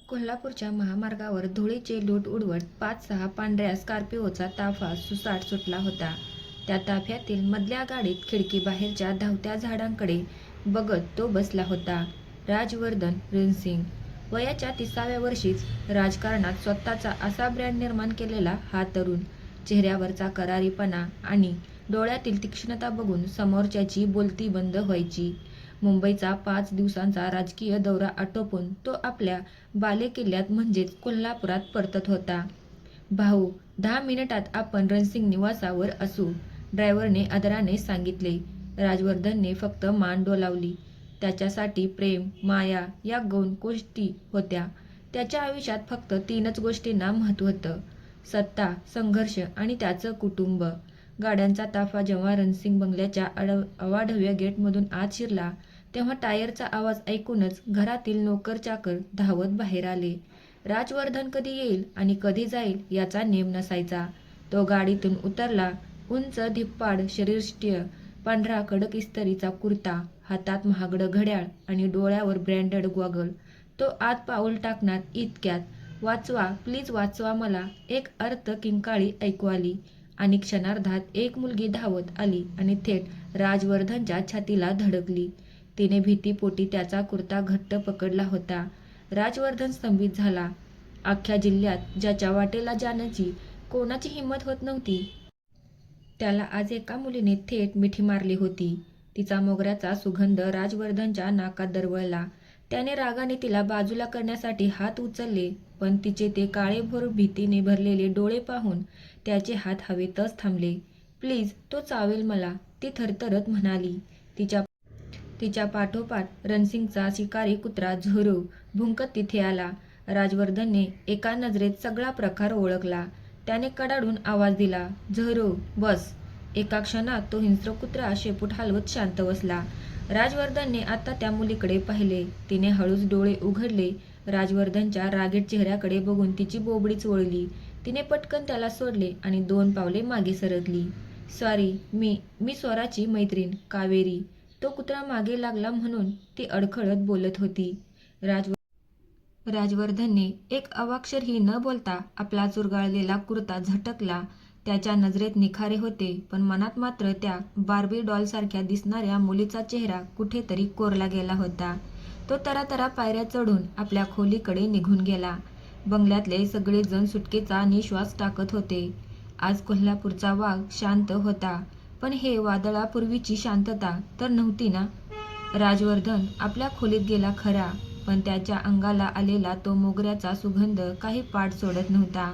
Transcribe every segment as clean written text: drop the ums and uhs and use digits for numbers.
कोल्हापूरच्या महामार्गावर धुळीचे लूट उडवत 5-6 पांढऱ्या स्कॉर्पिओचा ताफा सुसाट सुटला होता. त्या ताफ्यातील मधल्या गाडीत खिडकीबाहेरच्या धावत्या झाडांकडे बघत तो बसला होता. राजवर्धन रणसिंग. वयाच्या 30व्या वर्षीच राजकारणात स्वतःचा असा ब्रँड निर्माण केलेला हा तरुण. चेहऱ्यावरचा करारीपणा आणि डोळ्यातील तीक्ष्णता बघून समोरच्याची बोलती बंद व्हायची. मुंबईचा 5 दिवसांचा राजकीय दौरा आटोपून तो आपल्या बालेकिल्ल्यात म्हणजेच कोल्हापुरात परतत होता. "भाऊ, 10 मिनिटात आपण रणसिंग निवासावर असू," ड्रायव्हरने आदराने सांगितले. राजवर्धनने फक्त मान डोलावली. त्याच्यासाठी प्रेम, माया या 2 गोष्टी होत्या. त्याच्या आयुष्यात फक्त 3च गोष्टींना महत्त्व होतं: सत्ता, संघर्ष आणि त्याचं कुटुंब. गाड्यांचा ताफा जेव्हा रणसिंग बंगल्याच्या अवाढव्य गेटमधून आत शिरला, तेव्हा टायरचा आवाज ऐकूनच घरातील नोकर-चाकर धावत बाहेर आले. राजवर्धन कधी येईल आणि कधी जाईल याचा नेम नसायचा. तो गाडीतून उतरला. उंच धिप्पाड शरीरयष्टी, पांढरा कडक इस्त्रीचा कुर्ता, हातात महागडं घड्याळ आणि डोळ्यावर ब्रँडेड गॉगल. तो आत पाऊल टाकणार इतक्यात "वाचवा, प्लीज वाचवा मला" एक अर्थ किंकाळी ऐकू आली आणि क्षणार्धात एक मुलगी धावत आली आणि थेट राजवर्धनच्या छातीला धडकली. तिने भीतीपोटी त्याचा कुर्ता घट्ट पकडला होता. राजवर्धन स्तंभित झाला. अख्ख्या जिल्ह्यात ज्याच्या वाटेला जाण्याची कोणाची हिंमत होत नव्हती, त्याला आज एका मुलीने थेट मिठी मारली होती. तिचा मोगऱ्याचा सुगंध राजवर्धनच्या नाकात दरवळला. त्याने रागाने तिला बाजूला करण्यासाठी हात उचलले, पण तिचे ते काळेभोर भीतीने भरलेले डोळे पाहून त्याचे हात हवेतच थांबले. "प्लीज, तो चावेल मला," ती थरथरत म्हणाली. तिच्या पाठोपाठ रणसिंगचा शिकारी कुत्रा झोरू भुंकत तिथे आला. राजवर्धनने एका नजरेत सगळा प्रकार ओळखला. त्याने कडाडून आवाज दिला, "झोरू, बस." एका क्षणात तो हिंस्र कुत्रा शेपूट हलवत शांत बसला. राजवर्धनने आता त्या मुलीकडे पाहिले. तिने हळूच डोळे उघडले. राजवर्धनच्या रागीट चेहऱ्याकडे बघून तिची बोबडीच वळली. तिने पटकन त्याला सोडले आणि 2 पावले मागे सरकली. "सॉरी, मी स्वराची मैत्रीण, कावेरी." तो कुत्रा मागे लागला म्हणून ती अडखळत बोलत होती. राजवर्धनने एक अवाक्षरही न बोलता आपला चुरगाळलेला कुर्ता झटकला. त्याच्या नजरेत निखारे होते, पण मनात मात्र त्या बार्बी डॉलसारख्या दिसणाऱ्या मुलीचा चेहरा कुठेतरी कोरला गेला होता. तो तरातरा पायऱ्या चढून आपल्या खोलीकडे निघून गेला. बंगल्यातले सगळेजण सुटकेचा निश्वास टाकत होते. आज कोल्हापूरचा वाघ शांत होता, पण हे वादळापूर्वीची शांतता तर नव्हती ना. राजवर्धन आपल्या खोलीत गेला खरा, पण त्याच्या अंगाला आलेला तो मोगऱ्याचा सुगंध काही पाठ सोडत नव्हता.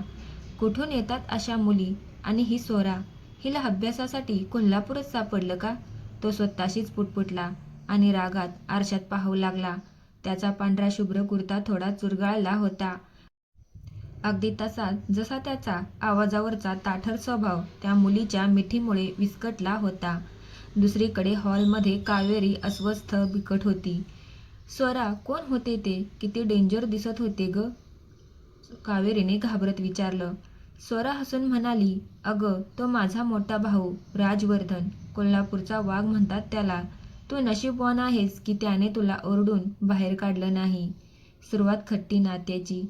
कुठून येतात अशा मुली? आणि ही स्वरा, हिला अभ्यासासाठी कोल्हापूरच सापडलं का? तो स्वतःशीच पुटपुटला आणि रागात आरशात पाहू लागला. त्याचा पांढरा शुभ्र कुर्ता थोडा चुरगाळला होता. अगदी तसाच जसा त्याचा आवाजावरचा ताठर स्वभाव त्या मुलीच्या मिठीमुळे विस्कटला होता. दुसरीकडे हॉलमध्ये कावेरी अस्वस्थ बिकट होती. "स्वरा, कोण होते ते? किती डेंजर दिसत होते ग?" कावेरीने घाबरत विचारलं. स्वरा हसून म्हणाली, "अगं, तो माझा मोठा भाऊ राजवर्धन. कोल्हापूरचा वाघ म्हणतात त्याला. तू नशीबवान आहेस की त्याने तुला ओरडून बाहेर काढलं नाही." सुरुवात खट्टी नात्याची.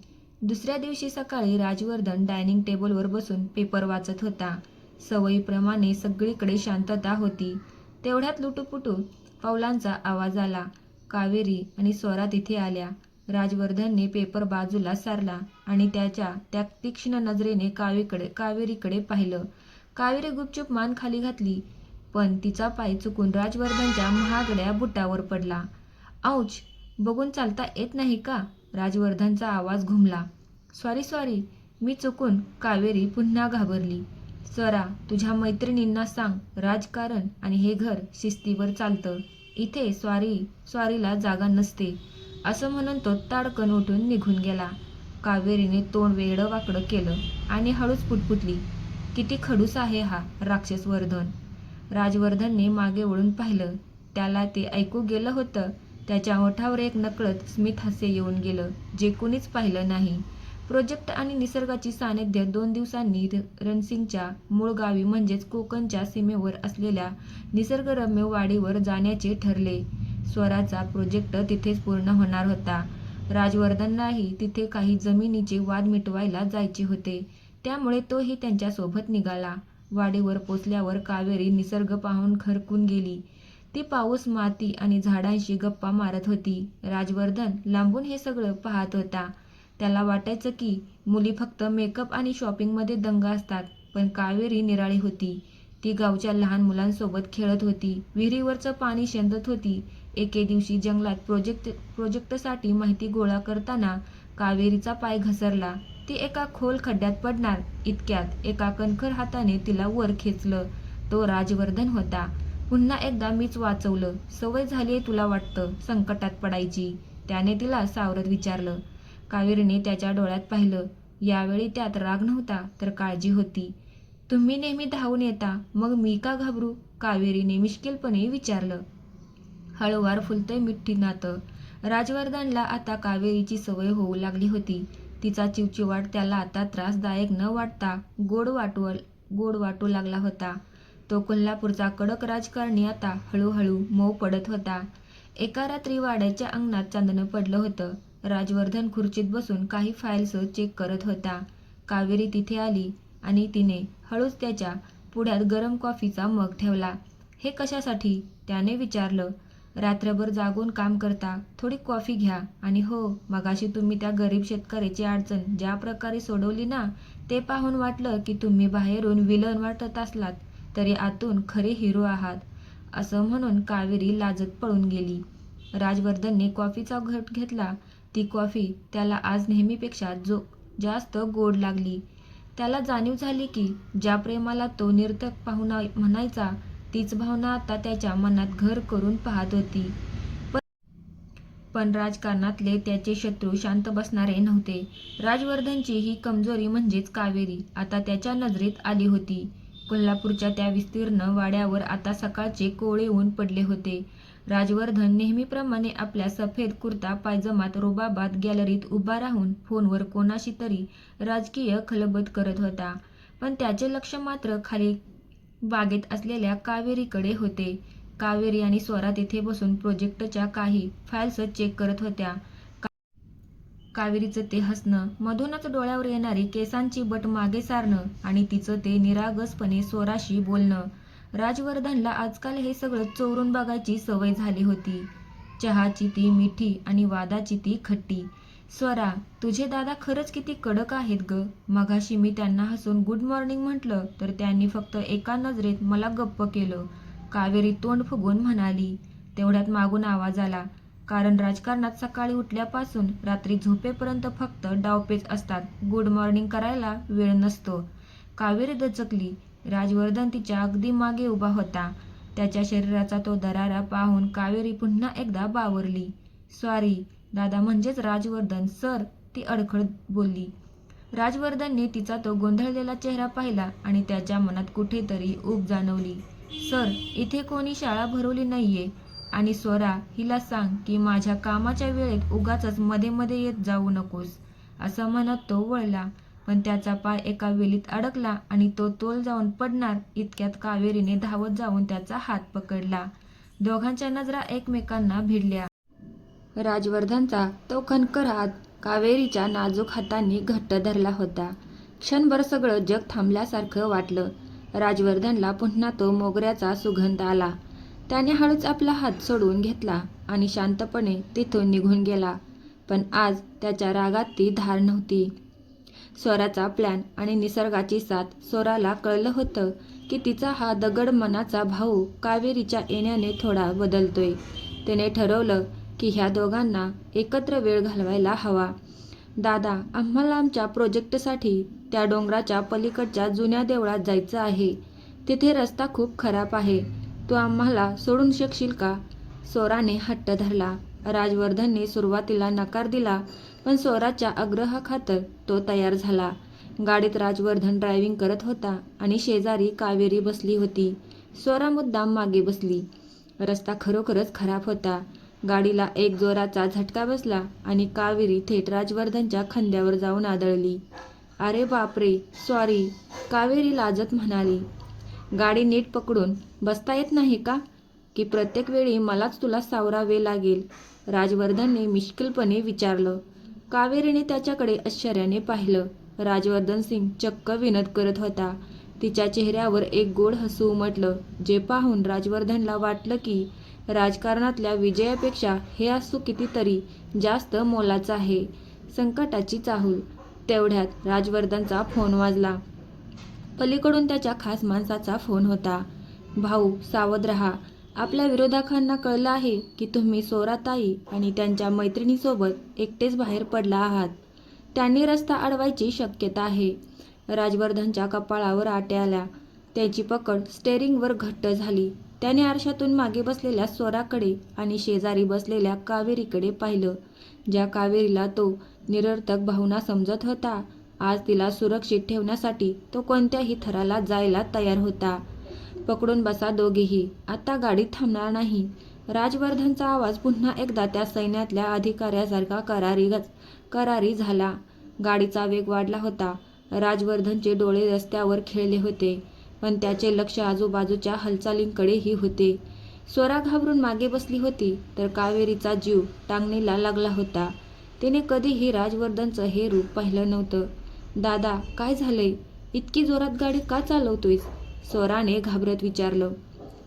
दुसऱ्या दिवशी सकाळी राजवर्धन डायनिंग टेबलवर बसून पेपर वाचत होता. सवयीप्रमाणे सगळीकडे शांतता होती. तेवढ्यात लुटूपुटू पावलांचा आवाज आला. कावेरी आणि स्वरा तिथे आल्या. राजवर्धनने पेपर बाजूला सारला आणि त्याच्या त्या तीक्ष्ण नजरेने कावेरीकडे पाहिलं. कावेरी गुपचूप मान खाली घातली, पण तिचा पाय चुकून राजवर्धनच्या महागड्या बुटावर पडला. "औच, बघून चालता येत नाही का?" राजवर्धनचा आवाज घुमला. "सॉरी, मी चुकून." कावेरी पुन्हा घाबरली. "स्वरा, तुझ्या मैत्रिणींना सांग, राजकारण आणि हे घर शिस्तीवर चालतं. इथे स्वारीला जागा नसते." असं म्हणून तो ताडकन उठून निघून गेला. कावेरीने तोंड वेडंवाकडं केलं आणि हळूच पुटपुटली, "किती खडूस आहे हा राक्षसवर्धन." राजवर्धनने मागे वळून पाहिलं. त्याला ते ऐकू गेलं होतं. त्याच्या ओठावर एक नकळत स्मित हास्य येऊन गेलं, जे कुणीच पाहिलं नाही. प्रोजेक्ट आणि निसर्गाची सानिध्य 2 दिवसांनी रणसिंगच्या मूळ गावी म्हणजेच कोकणच्या सीमेवर असलेल्या निसर्गरम्य वाडीवर जाण्याचे ठरले. स्वराचा प्रोजेक्ट तिथेच पूर्ण होणार होता. राजवर्धनलाही तिथे काही जमिनीचे वाद मिटवायला जायचे होते, त्यामुळे तोही त्यांच्यासोबत निघाला. वाडीवर पोचल्यावर कावेरी निसर्ग पाहून हरखून गेली. ती पाऊस, माती आणि झाडांशी गप्पा मारत होती. राजवर्धन लांबून हे सगळं पाहत होता. त्याला वाटायचं की मुली फक्त मेकअप आणि शॉपिंगमध्ये दंग असतात, पण कावेरी निराळी होती. ती गावच्या लहान मुलांसोबत खेळत होती, विहिरीवरचं पाणी शेंदत होती. एके दिवशी जंगलात प्रोजेक्टसाठी माहिती गोळा करताना कावेरीचा पाय घसरला. ती एका खोल खड्ड्यात पडणार इतक्यात एका कणखर हाताने तिला वर खेचलं. तो राजवर्धन होता. पुन्हा एकदा मीच वाचवलं. सवय झालीये तुला वाटतं संकटात पडायची, त्याने तिला सावरत विचारलं. कावेरीने त्याच्या डोळ्यात पाहिलं. यावेळी त्यात राग नव्हता, तर काळजी होती. तुम्ही नेहमी धावून येता, मग मी का घाबरू? कावेरीने मिश्किलपणे विचारलं. हळूवार फुलतंय मिठी नातं. राजवर्धनला आता कावेरीची सवय होऊ लागली होती. तिचा चिवचिवाट त्याला आता त्रासदायक न वाटता गोड वाटू लागला होता. तो कोल्हापूरचा कडक राजकारणी आता हळूहळू मऊ पडत होता. एका रात्री वाड्याच्या अंगणात चांदणं पडलं होतं. राजवर्धन खुर्चीत बसून काही फाईल्स चेक करत होता. कावेरी तिथे आली आणि तिने हळूच त्याच्या पुढ्यात गरम कॉफीचा मग ठेवला. हे कशासाठी? त्याने विचारलं. रात्रभर जागून काम करता, थोडी कॉफी घ्या. आणि हो, मगाशी तुम्ही त्या गरीब शेतकऱ्याची अडचण ज्या प्रकारे सोडवली ना, ते पाहून वाटलं की तुम्ही बाहेरून विलन वाटत असलात तरी आतून खरे हिरो आहात. असं म्हणून कावेरी लाजत पळून गेली. राजवर्धनने कॉफीचा घोट घेतला. ती कॉफी त्याला आज नेहमीपेक्षा जास्त गोड लागली. त्याला जाणीव झाली की ज्या प्रेमाला तो निरर्थक पाहुणा म्हणायचा, तीच भावना आता त्याच्या मनात घर करून पाहत होती. पण राजकारणातले त्याचे शत्रू शांत बसणारे नव्हते. राजवर्धनची ही कमजोरी म्हणजेच कावेरी आता त्याच्या नजरेत आली होती. कोल्हापूरच्या त्या विस्तीर्ण वाड्यावर आता सकाळचे कोवळे ऊन पडले होते. राजवर्धन नेहमीप्रमाणे आपल्या सफेद कुर्ता पायजमात रुबाबात गॅलरीत उभा राहून फोनवर कोणाशी तरी राजकीय खलबत करत होता. पण त्याचे लक्ष मात्र खाली बागेत असलेल्या कावेरीकडे होते. कावेरी आणि स्वरा तिथे बसून प्रोजेक्टच्या काही फाईल्स चेक करत होत्या. कावेरीचं ते हसणं, मधूनच डोळ्यावर येणारी केसांची बट मागे सारणं आणि तिचं ते निरागसपणे स्वराशी बोलणं. राजवर्धनला आजकाल हे सगळं चोरून बघायची सवय झाली होती. चहाची ती मिठी आणि वादाची ती खट्टी. स्वरा, तुझे दादा खरंच किती कडक आहेत ग. मगाशी मी त्यांना हसून गुड मॉर्निंग म्हटलं तर त्यांनी फक्त एका नजरेत मला गप्प केलं. कावेरी तोंड फुगवून म्हणाली. तेवढ्यात मागून आवाज आला. कारण राजकारणात सकाळी उठल्यापासून रात्री झोपेपर्यंत फक्त डावपेच असतात, गुड मॉर्निंग करायला वेळ नसतो. कावेरी दचकली. राजवर्धन तिच्या अगदी मागे उभा होता. त्याच्या शरीराचा तो दरारा पाहून कावेरी पुन्हा एकदा बावरली. सॉरी दादा, म्हणजेच राजवर्धन सर, ती अडखळत बोलली. राजवर्धनने तिचा तो गोंधळलेला चेहरा पाहिला आणि त्याच्या मनात कुठेतरी ऊब जाणवली. सर, इथे कोणी शाळा भरवली नाहीये. आणि स्वरा, हिला सांग की माझ्या कामाच्या वेळेत उगाचच मध्ये मध्ये येत जाऊ नकोस. असं म्हणत तो वळला, पण त्याचा पाय एका वेलीत अडकला आणि तो तोल जाऊन पडणार इतक्यात कावेरीने धावत जाऊन त्याचा हात पकडला. दोघांच्या नजरा एकमेकांना भिडल्या. राजवर्धनचा तो खणखर हात कावेरीच्या नाजूक हातांनी घट्ट धरला होता. क्षणभर सगळं जग थांबल्यासारखं वाटलं. राजवर्धनला पुन्हा तो मोगऱ्याचा सुगंध आला. त्याने हळूच आपला हात सोडवून घेतला आणि शांतपणे तिथून निघून गेला. पण आज त्याच्या रागात ती धार नव्हती. स्वराचा प्लॅन आणि निसर्गाची साथ. स्वराला कळलं होतं की तिचा हा दगड मनाचा भाऊ कावेरीच्या येण्याने थोडा बदलतोय. त्याने ठरवलं की ह्या दोघांना एकत्र वेळ घालवायला हवा. दादा, आम्हाला आमच्या प्रोजेक्टसाठी त्या डोंगराच्या पलीकडच्या जुन्या देवळात जायचं आहे. तिथे रस्ता खूप खराब आहे. तू आम्हाला सोडून शकशील का? स्वराने हट्ट धरला. राजवर्धनने सुरुवातीला नकार दिला, पण स्वराच्या आग्रहाखातर तो तयार झाला. गाडीत राजवर्धन ड्रायव्हिंग करत होता आणि शेजारी कावेरी बसली होती. स्वरा मुद्दाम मागे बसली. रस्ता खरोखरच खराब होता. गाडीला एक जोराचा झटका बसला आणि कावेरी थेट राजवर्धनच्या खांद्यावर जाऊन आदळली. अरे बापरे, सॉरी, कावेरी लाजत म्हणाली. गाडी नीट पकडून बसता येत नाही का? की प्रत्येक वेळी मलाच तुला सावरावे लागेल? राजवर्धनने मिश्किलपणे विचारलं. कावेरीने त्याच्याकडे आश्चर्याने पाहिलं. राजवर्धन सिंग चक्क विनत करत होता. तिच्या चेहऱ्यावर एक गोड हसू उमटलं, जे पाहून राजवर्धनला वाटलं की राजकारणातल्या विजयापेक्षा हे हसू कितीतरी जास्त मोलाचं आहे. संकटाची चाहूल. तेवढ्यात राजवर्धनचा फोन वाजला. पलीकडून त्याच्या खास माणसाचा फोन होता. भाऊ, सावध रहा. आपल्या विरोधकांना कळलं आहे की तुम्ही सोराताई आणि त्यांच्या मैत्रिणीसोबत एकटेच बाहेर पडला आहात. त्यांनी रस्ता अडवायची शक्यता आहे. राजवर्धनच्या कपाळावर आट्या आल्या. त्याची पकड स्टेअरिंगवर घट्ट झाली. त्याने आरशातून मागे बसलेल्या स्वराकडे आणि शेजारी बसलेल्या कावेरीकडे पाहिलं. ज्या कावेरीला तो निरर्थक भावना समजत होता, आज तिला सुरक्षित ठेवण्यासाठी तो कोणत्याही थराला जायला तयार होता. पकडून बसा दोघेही, आता गाडी थांबणार नाही. राजवर्धनचा आवाज पुन्हा एकदा त्या सैन्यातल्या अधिकाऱ्यासारखा करारी झाला. गाडीचा वेग वाढला होता. राजवर्धनचे डोळे रस्त्यावर खिळले होते, पण त्याचे लक्ष आजूबाजूच्या हालचालींकडेही होते. स्वरा घाबरून मागे बसली होती, तर कावेरीचा जीव टांगणीला लागला होता. तिने कधीही राजवर्धनचं हे रूप पाहिलं नव्हतं. दादा, काय झालंय? इतकी जोरात गाडी का चालवतोयस? स्वराने घाबरत विचारलं.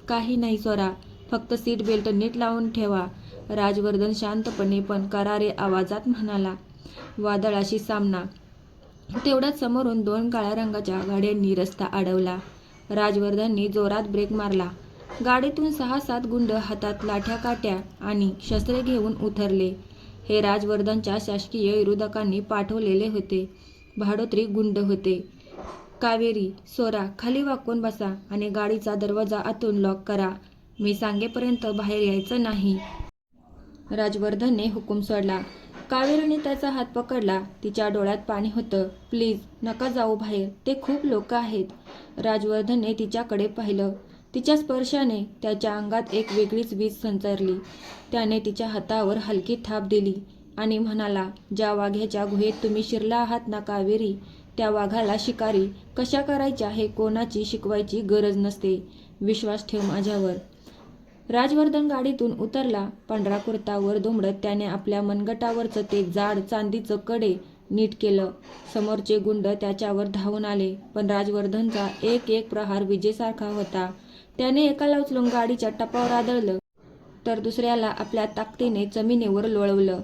काही नाही स्वरा, फक्त सीट बेल्ट नीट लावून ठेवा, राजवर्धन शांतपणे पण करारे आवाजात म्हणाला. वादळाशी सामना. तेवढ्यात समोरून 2 काळ्या रंगाच्या गाड्यांनी रस्ता अडवला. राजवर्धनने जोरात ब्रेक मारला. गाडीतून 6-7 गुंड हातात लाठ्या काट्या आणि शस्त्रे घेऊन उतरले. हे राजवर्धनच्या शासकीय विरोधकांनी पाठवलेले होते. भाडोत्री गुंड होते. कावेरी, स्वरा, खाली वाकून बसा आणि गाडीचा दरवाजा आतून लॉक करा. मी सांगेपर्यंत बाहेर यायचं नाही. राजवर्धनने हुकूम सोडला. कावेरीने त्याचा हात पकडला. तिच्या डोळ्यात पाणी होतं. प्लीज, नका जाऊ बाहेर, ते खूप लोक आहेत. राजवर्धनने तिच्याकडे पाहिलं. तिच्या स्पर्शाने त्याच्या अंगात एक वेगळीच वीज संचारली. त्याने तिच्या हातावर हलकी थाप दिली आणि म्हणाला, ज्या वाघ्याच्या गुहेत तुम्ही शिरला आहात ना कावेरी, त्या वाघाला शिकारी कशा करायच्या हे कोणाची शिकवायची गरज नसते. विश्वास ठेव माझ्यावर. राजवर्धन गाडीतून उतरला. पांढरा कुर्ता वर दुमडत त्याने आपल्या मनगटावरचं ते जाड चांदीचं कडे नीट केलं. समोरचे गुंड त्याच्यावर धावून आले, पण राजवर्धनचा एक प्रहार विजेसारखा होता. त्याने एकाला उचलून गाडीच्या टपावर आदळलं, तर दुसऱ्याला आपल्या ताकदीने जमिनीवर लोळवलं.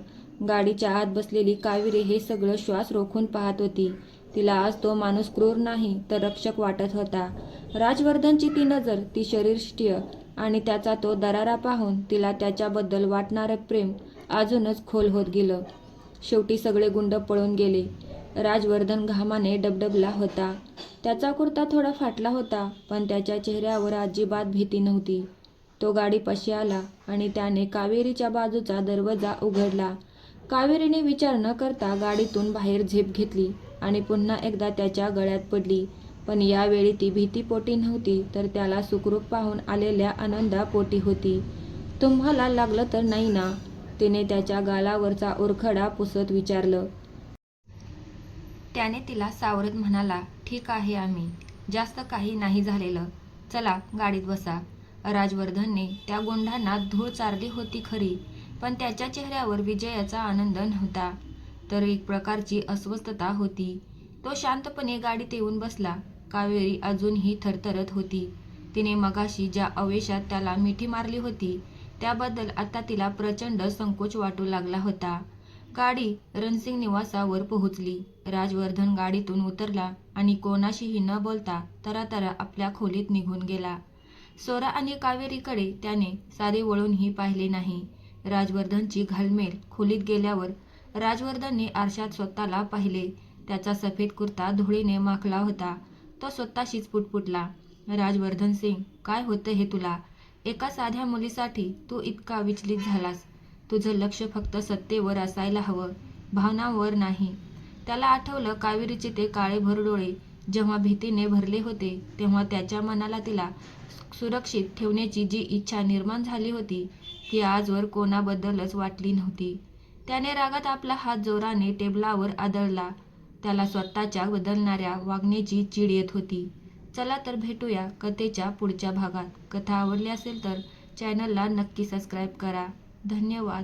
गाडीच्या आत बसलेली कावेरी हे सगळं श्वास रोखून पाहत होती. तिला आज तो माणूस क्रूर नाही तर रक्षक वाटत होता. राजवर्धनची ती नजर, ती शरीरयष्टी आणि त्याचा तो दरारा पाहून तिला त्याच्याबद्दल वाटणारं प्रेम अजूनच खोल होत गेलं. शेवटी सगळे गुंड पळून गेले. राजवर्धन घामाने डबडबला होता. त्याचा कुर्ता थोडा फाटला होता, पण त्याच्या चेहऱ्यावर अजिबात भीती नव्हती. तो गाडीपाशी आला आणि त्याने कावेरीच्या बाजूचा दरवाजा उघडला. कावेरीने विचार न करता गाडीतून बाहेर झेप घेतली आणि पुन्हा एकदा त्याच्या गळ्यात पडली. पण यावेळी ती भीतीपोटी नव्हती, तर त्याला सुखरूप पाहून आलेल्या आनंदापोटी होती. तुम्हाला लागलं तर नाही ना? तिने त्याच्या गालावरचा ओरखडा पुसत विचारलं. त्याने तिला सावरत म्हणाला, ठीक आहे आम्ही. जास्त काही नाही झालेलं. चला गाडीत बसा. राजवर्धनने त्या गुंडांना धूळ चारली होती खरी, पण त्याच्या चेहऱ्यावर विजयाचा आनंद नव्हता, तर एक प्रकारची अस्वस्थता होती. तो शांतपणे गाडीत येऊन बसला. कावेरी अजूनही थरथरत होती. तिने मगाशी ज्या आवेशात त्याला मिठी मारली होती, त्याबद्दल आता तिला प्रचंड संकोच वाटू लागला होता. गाडी रणसिंग निवासावर पोहोचली. राजवर्धन गाडीतून उतरला आणि कोणाशीही न बोलता तरातरा आपल्या खोलीत निघून गेला. स्वरा आणि कावेरीकडे त्याने साधे वळूनही पाहिले नाही. राजवर्धनची घालमेल खोलीत गेल्यावर राजवर्धनने आरशात स्वतःला पाहिले. त्याचा सफेद कुर्ता धुळीने माखला होता. तो स्वतःशीच पुटपुटला. राजवर्धन सिंग, काय होतं हे तुला? एका साध्या मुलीसाठी तू इतका विचलित झालास? तुझं लक्ष फक्त सत्तेवर असायला हवं, भावनांवर नाही. त्याला आठवलं कावेरीचे ते काळेभोर डोळे. जेव्हा भीतीने भरले होते, तेव्हा त्याच्या मनाला तिला सुरक्षित ठेवण्याची जी इच्छा निर्माण झाली होती, ती आजवर कोणाबद्दलच वाटली नव्हती. त्याने रागात आपला हात जोराने टेबलावर आदळला. त्याला स्वतःच्या बदलणाऱ्या वागण्याची चीड येत होती. चला तर भेटूया कथेच्या पुढच्या भागात. कथा आवडली असेल तर चॅनलला नक्की सबस्क्राईब करा. धन्यवाद.